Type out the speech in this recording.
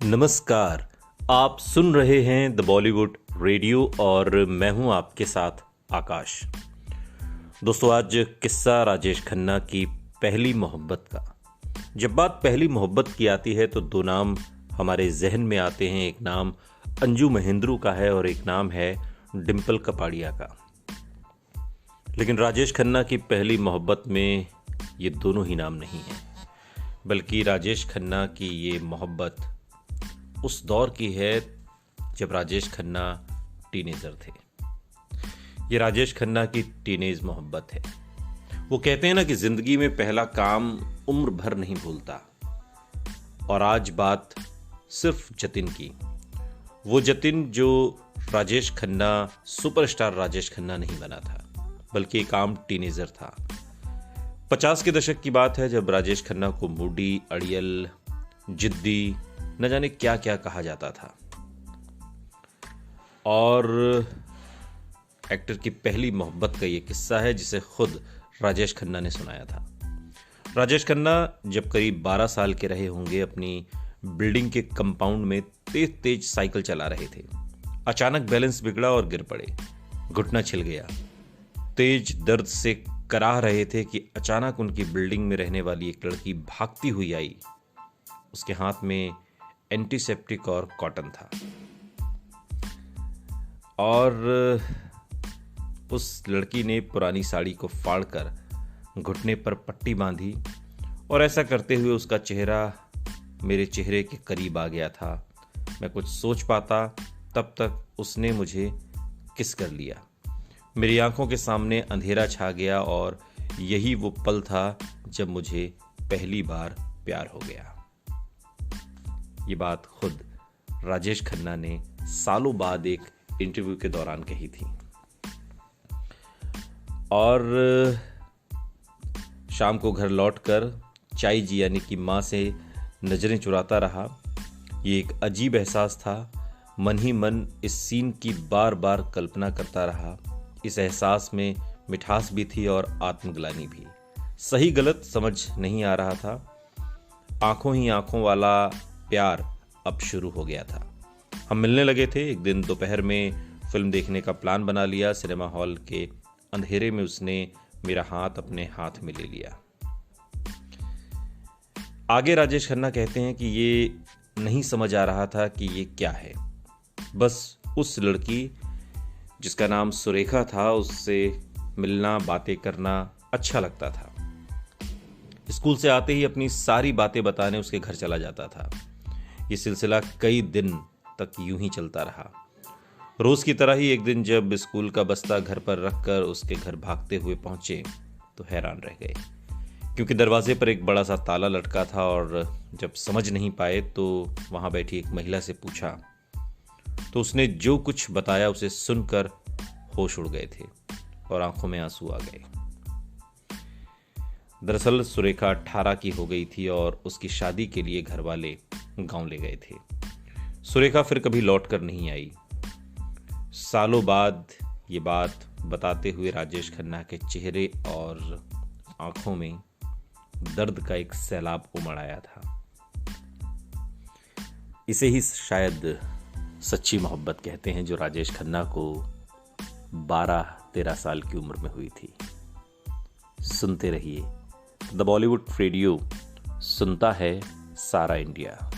नमस्कार। आप सुन रहे हैं द बॉलीवुड रेडियो और मैं हूं आपके साथ आकाश। दोस्तों, आज किस्सा राजेश खन्ना की पहली मोहब्बत का। जब बात पहली मोहब्बत की आती है तो दो नाम हमारे जहन में आते हैं। एक नाम अंजू महेंद्रू का है और एक नाम है डिंपल कपाड़िया का। लेकिन राजेश खन्ना की पहली मोहब्बत में ये दोनों ही नाम नहीं हैं, बल्कि राजेश खन्ना की ये मोहब्बत उस दौर की है जब राजेश खन्ना टीनेजर थे। ये राजेश खन्ना की टीनेज मोहब्बत है। वो कहते हैं ना कि जिंदगी में पहला काम उम्र भर नहीं भूलता। और आज बात सिर्फ जतिन की। वो जतिन जो राजेश खन्ना सुपरस्टार राजेश खन्ना नहीं बना था, बल्कि एक आम टीनेजर था। 50 के दशक की बात है जब राजेश खन्ना को मूडी, अड़ियल, जिद्दी, न जाने क्या क्या कहा जाता था। और एक्टर की पहली मोहब्बत का ये किस्सा है जिसे खुद राजेश खन्ना ने सुनाया था। राजेश खन्ना जब करीब 12 साल के रहे होंगे, अपनी बिल्डिंग के कंपाउंड में तेज तेज साइकिल चला रहे थे। अचानक बैलेंस बिगड़ा और गिर पड़े। घुटना छिल गया। तेज दर्द से कराह रहे थे कि अचानक उनकी बिल्डिंग में रहने वाली एक लड़की भागती हुई आई। उसके हाथ में एंटीसेप्टिक और कॉटन था और उस लड़की ने पुरानी साड़ी को फाड़कर घुटने पर पट्टी बांधी और ऐसा करते हुए उसका चेहरा मेरे चेहरे के करीब आ गया था। मैं कुछ सोच पाता तब तक उसने मुझे किस कर लिया। मेरी आंखों के सामने अंधेरा छा गया और यही वो पल था जब मुझे पहली बार प्यार हो गया। ये बात खुद राजेश खन्ना ने सालों बाद एक इंटरव्यू के दौरान कही थी। और शाम को घर लौटकर चाई जी यानी कि माँ से नजरें चुराता रहा। ये एक अजीब एहसास था। मन ही मन इस सीन की बार बार कल्पना करता रहा। इस एहसास में मिठास भी थी और आत्मग्लानि भी। सही गलत समझ नहीं आ रहा था। आंखों ही आंखों वाला प्यार अब शुरू हो गया था। हम मिलने लगे थे। एक दिन दोपहर में फिल्म देखने का प्लान बना लिया। सिनेमा हॉल के अंधेरे में उसने मेरा हाथ अपने हाथ में ले लिया। आगे राजेश खन्ना कहते हैं कि ये नहीं समझ आ रहा था कि ये क्या है। बस उस लड़की जिसका नाम सुरेखा था, उससे मिलना, बातें करना अच्छा लगता था। स्कूल से आते ही अपनी सारी बातें बताने उसके घर चला जाता था। ये सिलसिला कई दिन तक यूं ही चलता रहा। रोज की तरह ही एक दिन जब स्कूल का बस्ता घर पर रखकर उसके घर भागते हुए पहुंचे तो हैरान रह गए, क्योंकि दरवाजे पर एक बड़ा सा ताला लटका था। और जब समझ नहीं पाए तो वहां बैठी एक महिला से पूछा तो उसने जो कुछ बताया उसे सुनकर होश उड़ गए थे और आंखों में आंसू आ गए। दरअसल सुरेखा 18 की हो गई थी और उसकी शादी के लिए घर वाले गांव ले गए थे। सुरेखा फिर कभी लौट कर नहीं आई। सालों बाद ये बात बताते हुए राजेश खन्ना के चेहरे और आंखों में दर्द का एक सैलाब उमड़ आया था। इसे ही शायद सच्ची मोहब्बत कहते हैं, जो राजेश खन्ना को 12-13 साल की उम्र में हुई थी। सुनते रहिए द बॉलीवुड रेडियो, सुनता है सारा इंडिया।